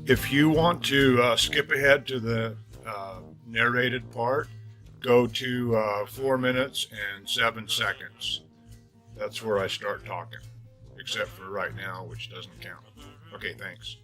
If you want to skip ahead to the narrated part, go to 4 minutes and 7 seconds. That's where I start talking, except for right now, which doesn't count. Okay, thanks.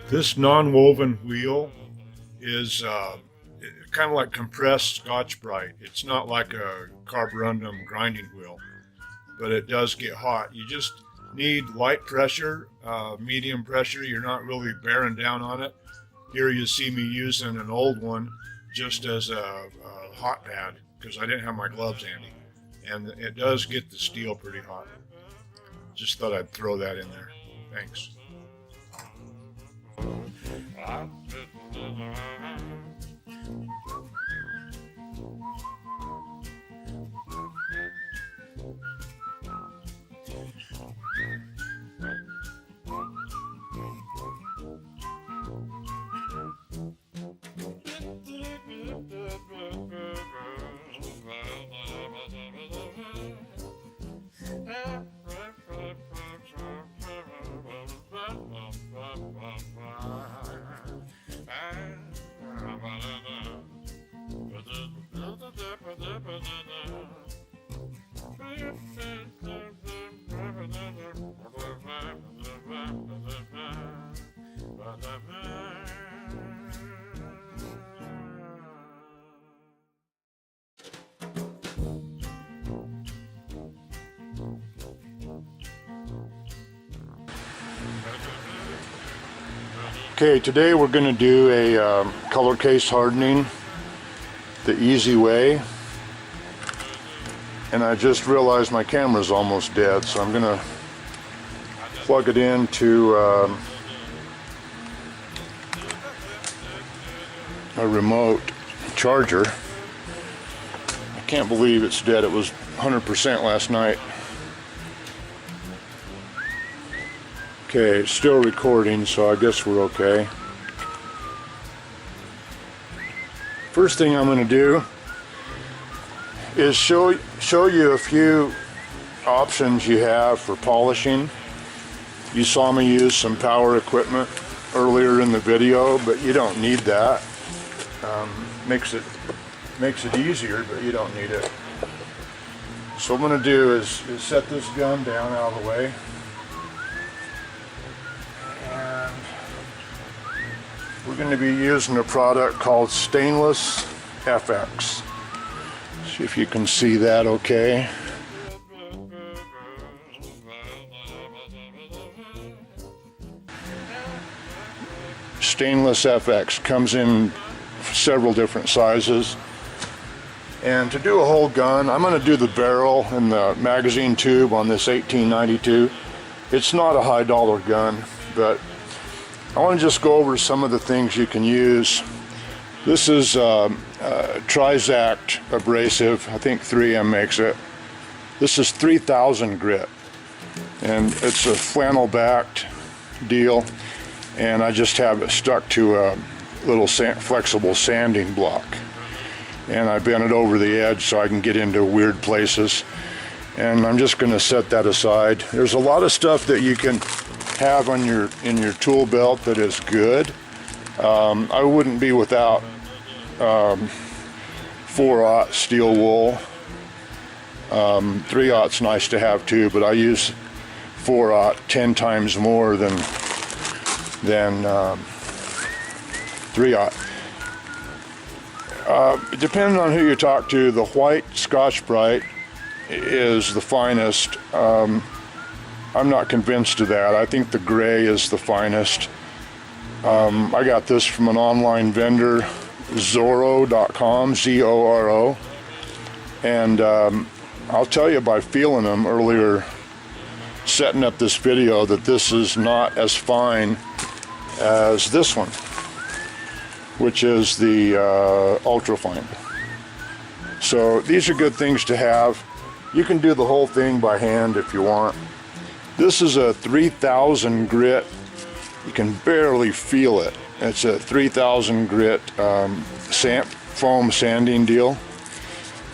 This non-woven wheel is kind of like compressed Scotch-Brite. It's not like a carborundum grinding wheel, but it does get hot. You just need light pressure, medium pressure. You're not really bearing down on it. Here you see me using an old one just as a hot pad because I didn't have my gloves handy. And it does get the steel pretty hot. Just thought I'd throw that in there. Thanks. Okay, today we're going to do a color case hardening the easy way, and I just realized my camera's almost dead, so I'm going to plug it into a remote charger. I can't believe it's dead. It was 100% last night. Okay, it's still recording, so I guess we're okay. First thing I'm going to do is show you a few options you have for polishing. You saw me use some power equipment earlier in the video, but you don't need that. Makes it easier, but you don't need it. So what I'm going to do is set this gun down out of the way. We're going to be using a product called Stainless FX. See if you can see that okay. stainless FX. Comes in several different sizes. And to do a whole gun, I'm going to do the barrel and the magazine tube on this 1892. It's not a high dollar gun, but I want to just go over some of the things you can use. This is Trizact abrasive. I think 3M makes it. This is 3000 grit, and it's a flannel backed deal, and I just have it stuck to a little flexible sanding block, and I bent it over the edge so I can get into weird places. And I'm just going to set that aside. There's a lot of stuff that you can have on in your tool belt that is good. I wouldn't be without 4/0 steel wool. 3/0's nice to have too, but I use 4/0 10 times more than 3/0. Depending on who you talk to, the white Scotch-Brite is the finest. I'm not convinced of that. I think the gray is the finest. I got this from an online vendor, Zoro.com, Z-O-R-O, and I'll tell you by feeling them earlier, setting up this video, that this is not as fine as this one, which is the ultra fine. So these are good things to have. You can do the whole thing by hand if you want. This is a 3000 grit. You can barely feel it. It's a 3000 grit foam sanding deal.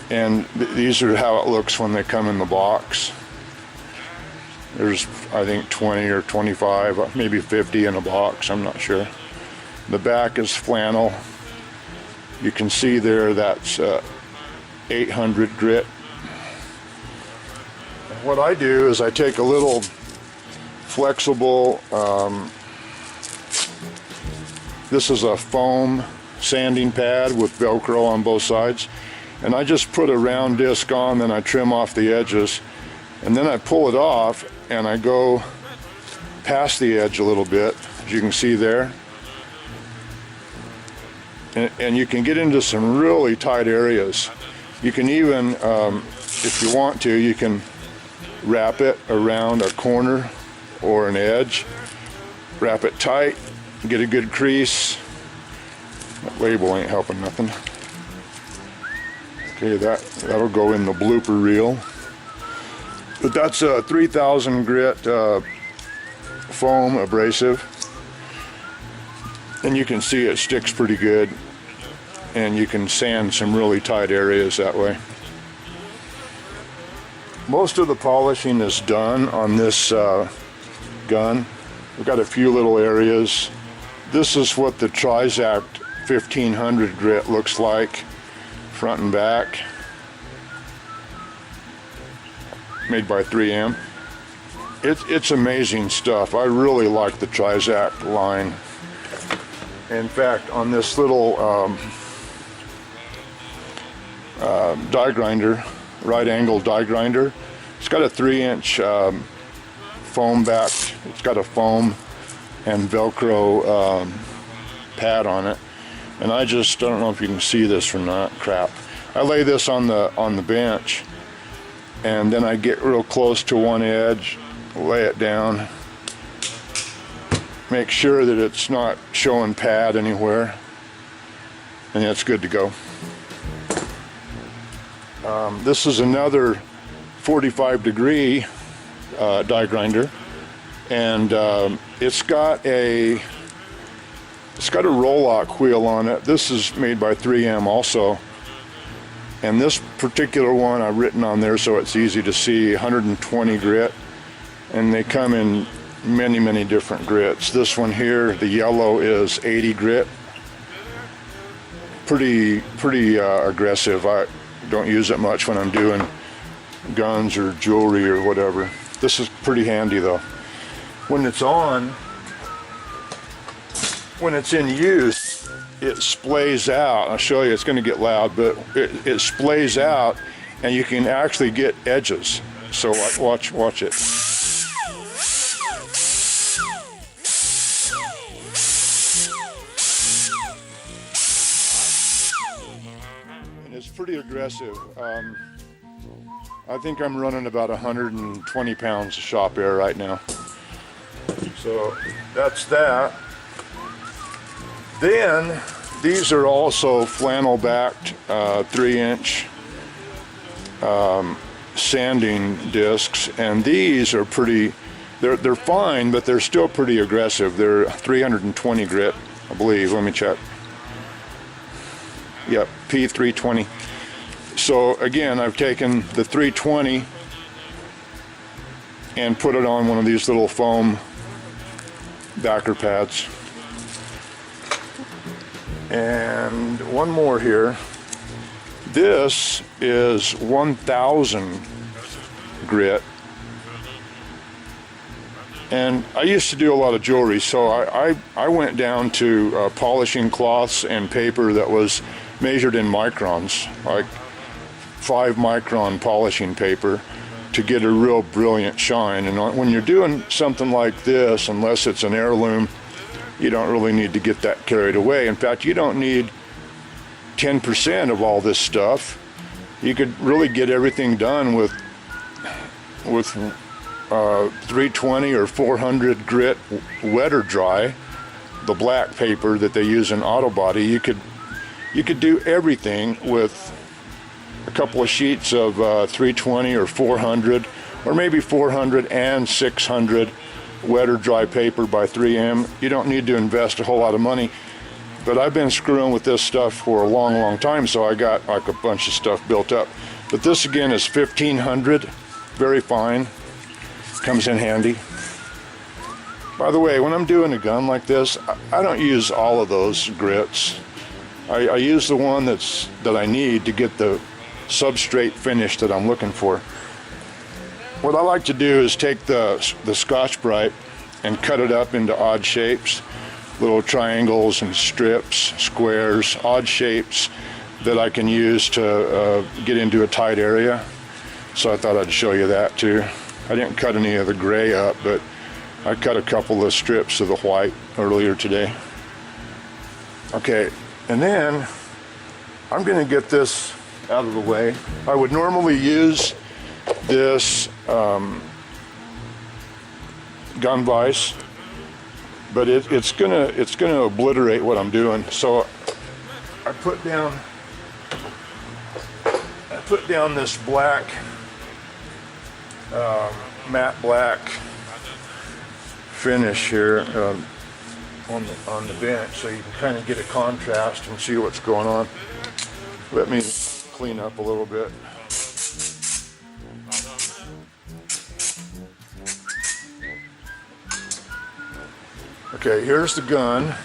And these are how it looks when they come in the box. There's, I think, 20 or 25, maybe 50 in a box, I'm not sure. The back is flannel. You can see there that's 800 grit. What I do is I take a little flexible, this is a foam sanding pad with Velcro on both sides, and I just put a round disc on, then I trim off the edges, and then I pull it off and I go past the edge a little bit, as you can see there, and you can get into some really tight areas. You can even, if you want to, you can wrap it around a corner or an edge, wrap it tight, get a good crease. That label ain't helping nothing. Okay, that'll go in the blooper reel. But that's a 3000 grit foam abrasive, and you can see it sticks pretty good, and you can sand some really tight areas that way. Most of the polishing is done on this gun. We've got a few little areas. This is what the Trizact 1500 grit looks like, front and back. Made by 3M. It's amazing stuff. I really like the Trizact line. In fact, on this little die grinder, right angle die grinder, it's got a 3-inch foam back. It's got a foam and Velcro pad on it, and I don't know if you can see this or not. Crap! I lay this on the bench, and then I get real close to one edge, lay it down, make sure that it's not showing pad anywhere, and it's good to go. This is another 45 degree die grinder, and it's got a roll-lock wheel on it. This is made by 3M also, and this particular one I've written on there so it's easy to see, 120 grit, and they come in many different grits. This one here, the yellow, is 80 grit. Pretty aggressive. I don't use it much when I'm doing guns or jewelry or whatever. This is pretty handy though. When it's in use, it splays out. I'll show you, it's going to get loud, but it splays out, and you can actually get edges. So watch it. aggressive. I think I'm running about 120 pounds of shop air right now. So that's that. Then these are also flannel backed 3-inch sanding discs, and these are pretty, they're fine, but they're still pretty aggressive. They're 320 grit, I believe. Let me check. Yep, P320. So again, I've taken the 320 and put it on one of these little foam backer pads. And one more here. This is 1000 grit. And I used to do a lot of jewelry, so I went down to polishing cloths and paper that was measured in microns, like 5 micron polishing paper, to get a real brilliant shine. And when you're doing something like this, unless it's an heirloom, you don't really need to get that carried away. In fact, you don't need 10% of all this stuff. You could really get everything done with 320 or 400 grit wet or dry, the black paper that they use in auto body. You could do everything with a couple of sheets of 320 or 400, or maybe 400 and 600 wet or dry paper by 3M. You don't need to invest a whole lot of money. But I've been screwing with this stuff for a long time, so I got like a bunch of stuff built up. But this again is 1500, very fine, comes in handy. By the way, when I'm doing a gun like this, I don't use all of those grits. I use the one that I need to get the substrate finish that I'm looking for. What I like to do is take the Scotch-Brite and cut it up into odd shapes, little triangles and strips, squares, odd shapes that I can use to get into a tight area. So I thought I'd show you that too. I didn't cut any of the gray up, but I cut a couple of strips of the white earlier today. Okay, and then I'm going to get this out of the way. I would normally use this gun vise, but it's gonna obliterate what I'm doing. So I put down this black, matte black finish here on the bench, so you can kind of get a contrast and see what's going on. Let me clean up a little bit. Okay, here's the gun.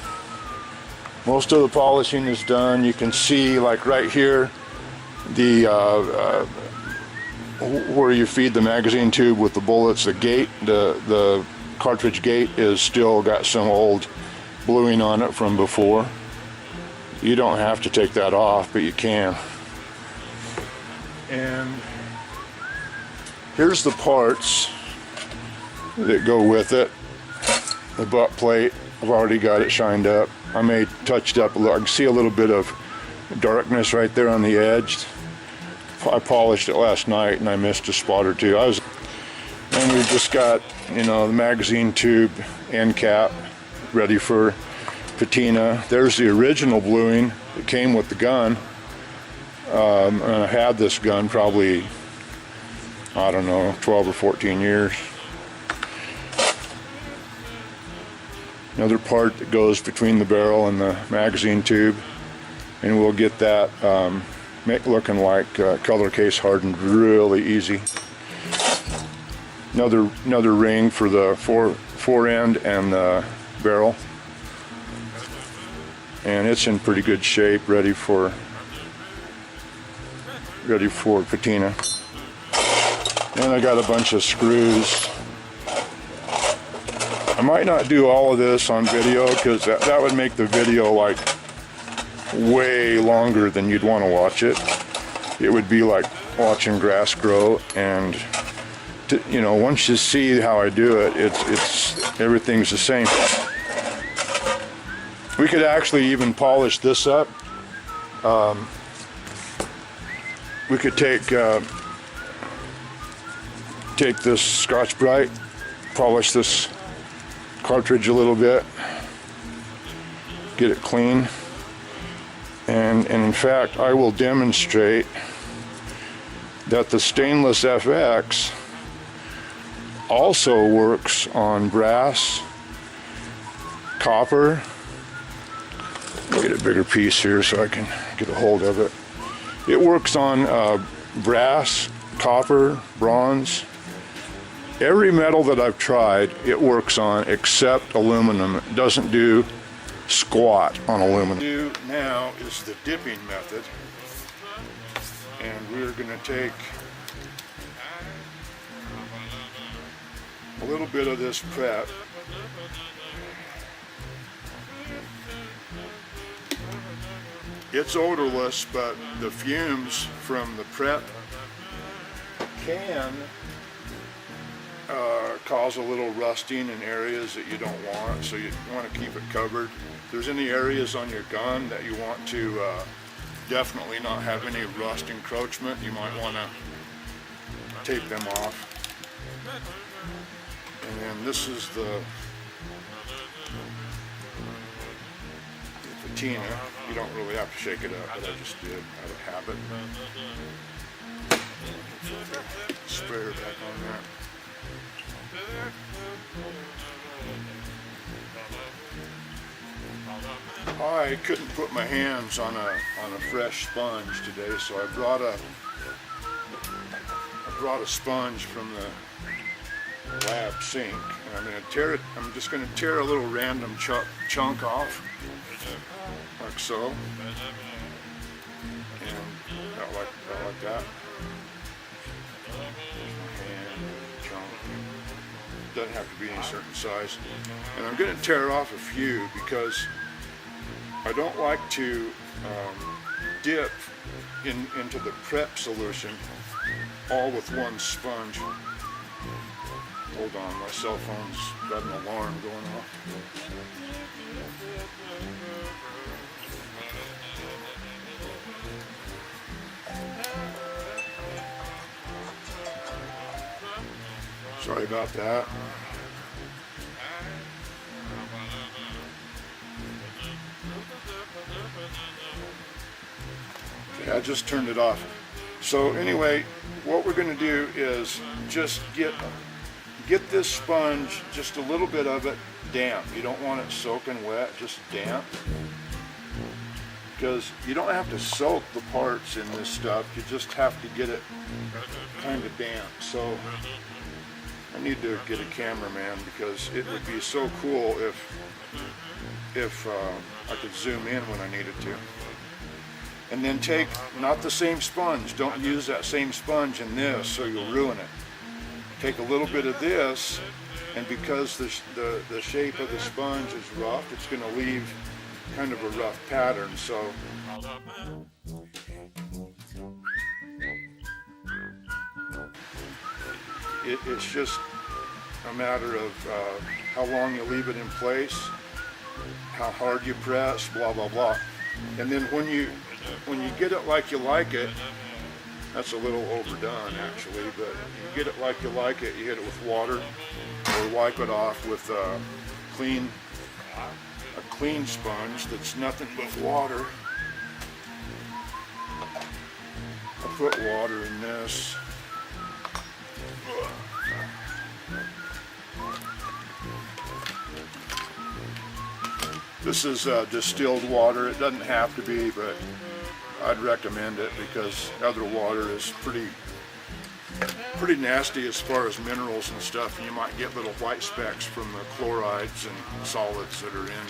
Most of the polishing is done. You can see, like right here, the where you feed the magazine tube with the bullets. The gate, the cartridge gate, is still got some old bluing on it from before. You don't have to take that off, but you can. And here's the parts that go with it. The butt plate, I've already got it shined up. I may touch it up a little. I can see a little bit of darkness right there on the edge. I polished it last night and I missed a spot or two. And we've just got, the magazine tube end cap ready for patina. There's the original bluing that came with the gun. And I had this gun probably, 12 or 14 years. Another part that goes between the barrel and the magazine tube, and we'll get that looking like color case hardened really easy. Another ring for the fore end and the barrel, and it's in pretty good shape, ready for patina. And I got a bunch of screws. I might not do all of this on video because that would make the video like way longer than you'd want to watch it. It would be like watching grass grow, and once you see how I do it, it's everything's the same. We could actually even polish this up. we could take this Scotch-Brite, polish this cartridge a little bit, get it clean, and in fact I will demonstrate that the stainless FX also works on brass, copper. I'll get a bigger piece here so I can get a hold of it. It works on brass, copper, bronze. Every metal that I've tried, it works on except aluminum. It doesn't do squat on aluminum. What we do now is the dipping method, and we're going to take a little bit of this prep. It's odorless, but the fumes from the prep can cause a little rusting in areas that you don't want, so you want to keep it covered. If there's any areas on your gun that you want to definitely not have any rust encroachment, you might want to take them off. And then this is the patina. You don't really have to shake it up, but I just did out of habit. Sprayer back on there. I couldn't put my hands on a fresh sponge today, so I brought a sponge from the lab sink, and I'm going to tear it. I'm just going to tear a little random chunk off, like so, and about like that. And chunk. Doesn't have to be any certain size. And I'm going to tear off a few because I don't like to dip into the prep solution all with one sponge. Hold on, my cell phone's got an alarm going off. Sorry about that. Okay, I just turned it off. So anyway, what we're going to do is just get this sponge, just a little bit of it, damp. You don't want it soaking wet, just damp. Because you don't have to soak the parts in this stuff, you just have to get it kind of damp. So I need to get a cameraman because it would be so cool if I could zoom in when I needed to. And then take, not the same sponge, don't use that same sponge in this so you'll ruin it. Take a little bit of this, and because the shape of the sponge is rough, it's going to leave kind of a rough pattern. So it's just a matter of how long you leave it in place, how hard you press, blah blah blah. And then when you get it like you like it, that's a little overdone actually, but you get it like you like it, you hit it with water or wipe it off with a clean sponge that's nothing but water. I put water in this. This is distilled water. It doesn't have to be, but I'd recommend it because other water is pretty nasty as far as minerals and stuff, and you might get little white specks from the chlorides and solids that are in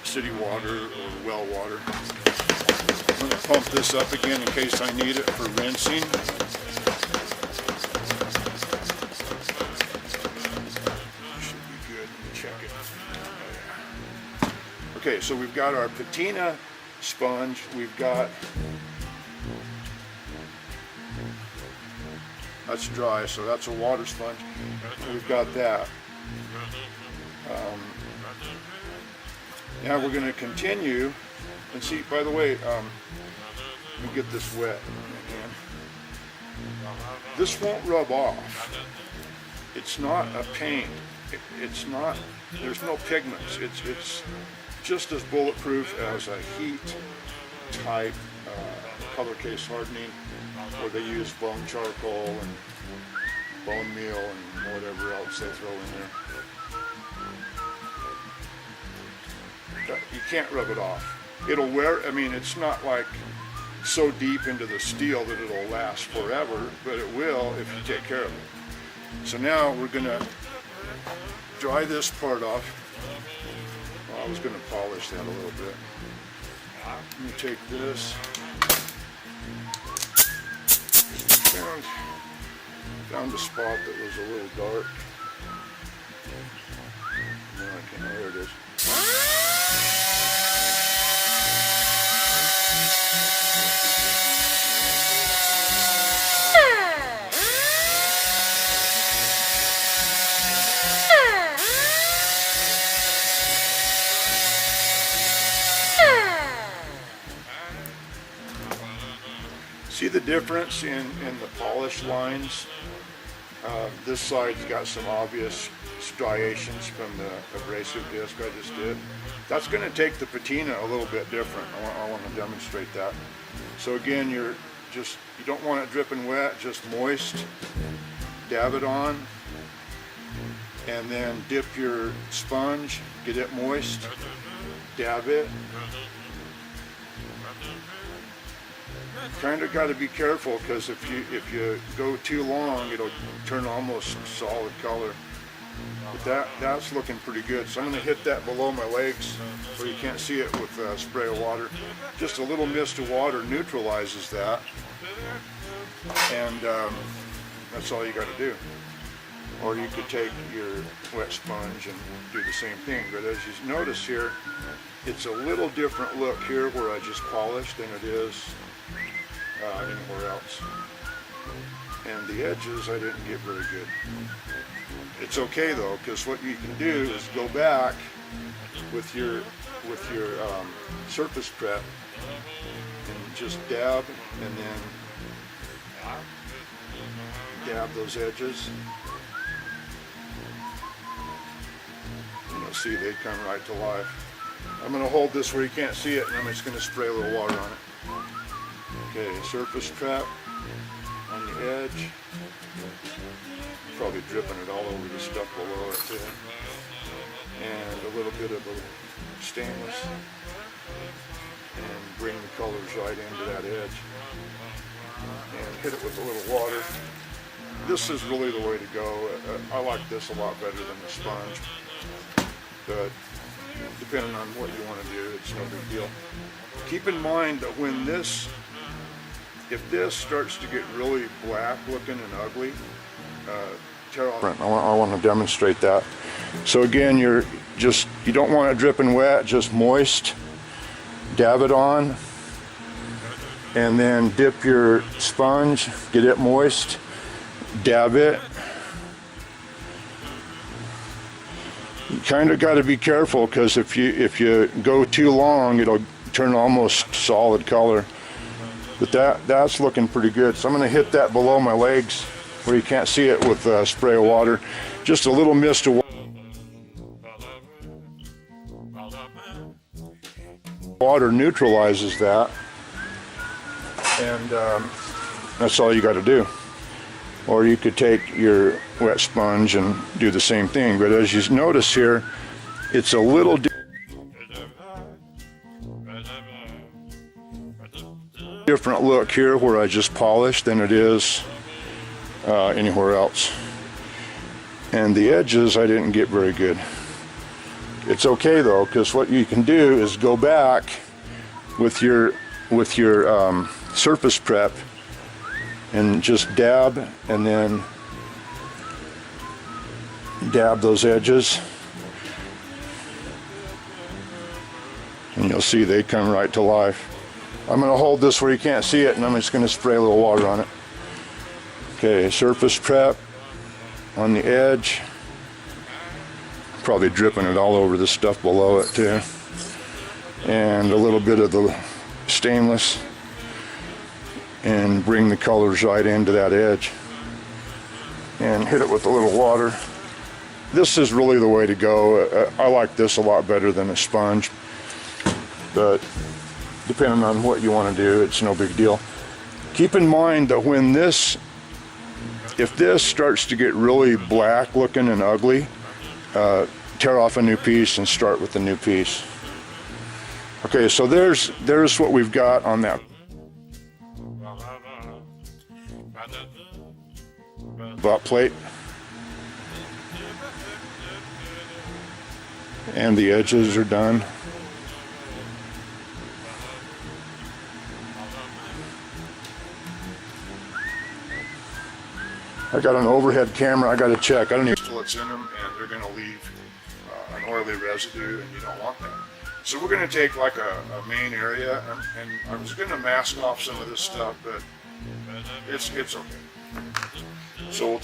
city water or well water. I'm going to pump this up again in case I need it for rinsing. Should be good. Let me check it. Okay, so we've got our patina sponge. We've got, that's dry, so that's a water sponge. We've got that. Now we're going to continue and see, by the way, let me get this wet. this won't rub off. It's not a paint. It's not, there's no pigments. It's just as bulletproof as a heat type color case hardening, where they use bone charcoal and bone meal and whatever else they throw in there. You can't rub it off. It'll wear, I mean, it's not like so deep into the steel that it'll last forever, but it will if you take care of it. So now we're gonna dry this part off. Well, I was gonna polish that a little bit. Let me take this. Found a spot that was a little dark. No, I can't, there it is. See the difference in the polish lines? This side's got some obvious striations from the abrasive disc I just did. That's going to take the patina a little bit different. I want to demonstrate that. So again, you don't want it dripping wet, just moist. Dab it on, and then dip your sponge, get it moist, dab it. Kind of got to be careful, because if you go too long, it'll turn almost solid color. But that's looking pretty good. So I'm going to hit that below my legs where you can't see it with a spray of water. Just a little mist of water neutralizes that, and that's all you got to do. Or you could take your wet sponge and do the same thing. But as you notice here, it's a little different look here where I just polished than it is anywhere else. And the edges I didn't get very good. It's okay though, because what you can do is go back with your surface prep and just dab, and then dab those edges. And you'll see they come right to life. I'm going to hold this where you can't see it, and I'm just going to spray a little water on it. Okay, surface prep on the edge. Probably dripping it all over the stuff below it too. And a little bit of a stainless. And bring the colors right into that edge. And hit it with a little water. This is really the way to go. I like this a lot better than the sponge. But depending on what you want to do, it's no big deal. Keep in mind that when if this starts to get really black looking and ugly, tear off. I want to demonstrate that. So again, you don't want it dripping wet, just moist. Dab it on, and then dip your sponge, get it moist, dab it. You kind of got to be careful, because if you go too long, it'll turn almost solid color. But that's looking pretty good. So I'm going to hit that below my legs where you can't see it with a spray of water. Just a little mist of water neutralizes that, and that's all you got to do. Or you could take your wet sponge and do the same thing. But as you notice here, it's a little different look here where I just polished than it is anywhere else. And the edges I didn't get very good. It's okay though, because what you can do is go back with your surface prep and just dab, and then dab those edges, and you'll see they come right to life. I'm going to hold this where you can't see it, and I'm just going to spray a little water on it. Okay, surface prep on the edge. Probably dripping it all over the stuff below it too. And a little bit of the stainless, and bring the colors right into that edge. and hit it with a little water. This is really the way to go. I like this a lot better than a sponge, but depending on what you want to do, it's no big deal. Keep in mind that when this, if this starts to get really black looking and ugly, tear off a new piece and start with a new piece. Okay, so there's what we've got on that butt plate. And the edges are done. I got an overhead camera, I gotta check. I don't even bullets in them, and they're gonna leave an oily residue, and you don't want that. So we're gonna take like a main area, and I'm just gonna mask off some of this stuff, but it's okay. So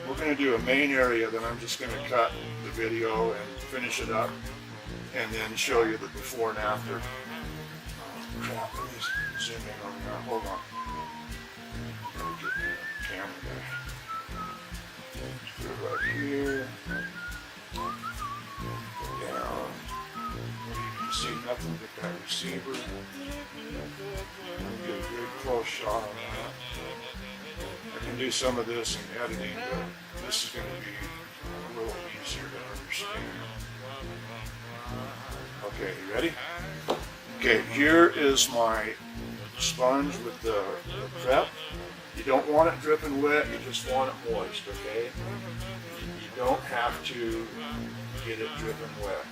we're gonna do a main area, then I'm just gonna cut the video and finish it up, and then show you the before and after. Oh, crap, let me zoom in on that. Hold on. Gotta get the camera there. Put it right here. Go down. You can see nothing but that receiver. Get a good close shot on that. I can do some of this in editing, but this is going to be a little easier to understand. Okay, you ready? Okay, here is my sponge with the prep. You don't want it dripping wet, you just want it moist, okay? You don't have to get it dripping wet.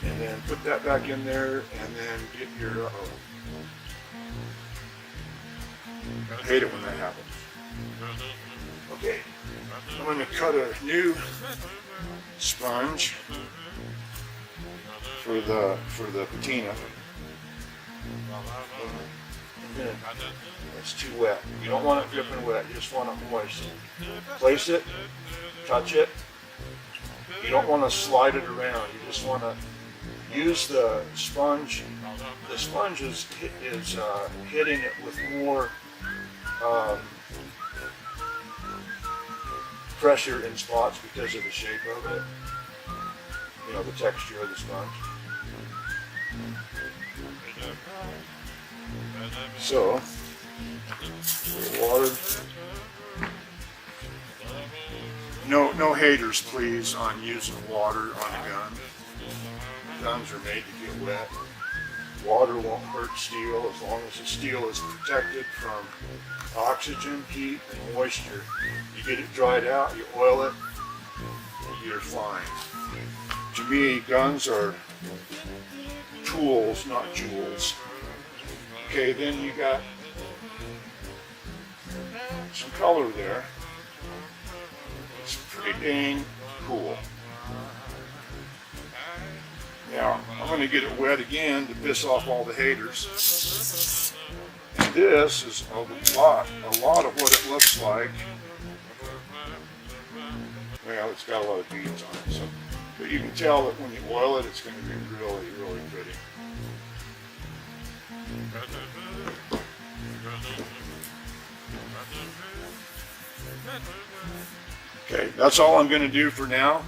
And then put that back in there, and then get your, I hate it when that happens. Okay, I'm going to cut a new sponge for the patina. It's too wet. You don't want it dripping wet, you just want it moist. Place it, touch it. You don't want to slide it around, you just want to use the sponge. The sponge is hitting it with more pressure in spots because of the shape of it. You know, the texture of the sponge. So, water. No haters, please, on using water on a gun. Guns are made to get wet. Water won't hurt steel as long as the steel is protected from oxygen, heat, and moisture. You get it dried out, you oil it, you're fine. To me, guns are tools, not jewels. Okay, then you got some color there. It's pretty dang cool. Now, I'm going to get it wet again to piss off all the haters. And this is a lot of what it looks like. Well, it's got a lot of beads on it, so. But you can tell that when you oil it, it's going to be really, really pretty. Okay, that's all I'm going to do for now.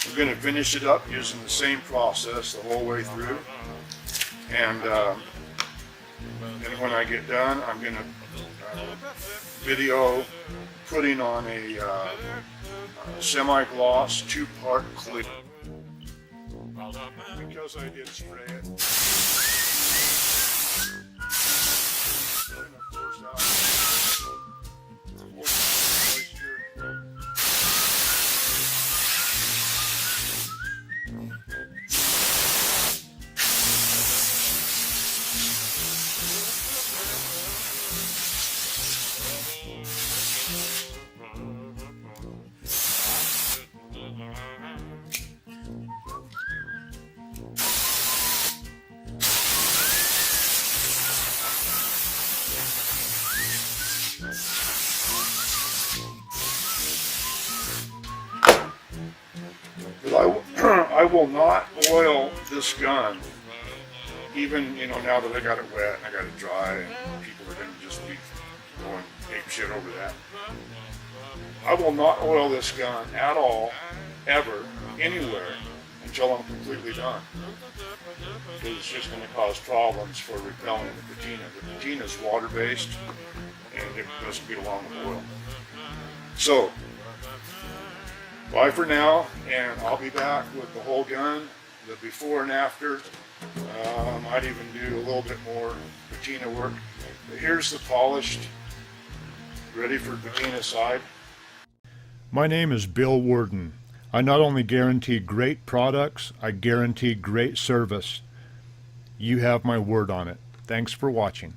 I'm going to finish it up using the same process the whole way through. And then when I get done, I'm going to video putting on a semi-gloss 2-part clip. Because I did spray it. I will not oil this gun, even now that I got it wet and I got it dry, and people are going to just be going ape shit over that. I will not oil this gun at all, ever, anywhere, until I'm completely done. Because it's just going to cause problems for repelling the patina. The patina is water-based, and it doesn't get along with oil. So, bye for now, and I'll be back with the whole gun, the before and after. Might even do a little bit more patina work. But here's the polished, ready for patina side. My name is Bill Worden. I not only guarantee great products, I guarantee great service. You have my word on it. Thanks for watching.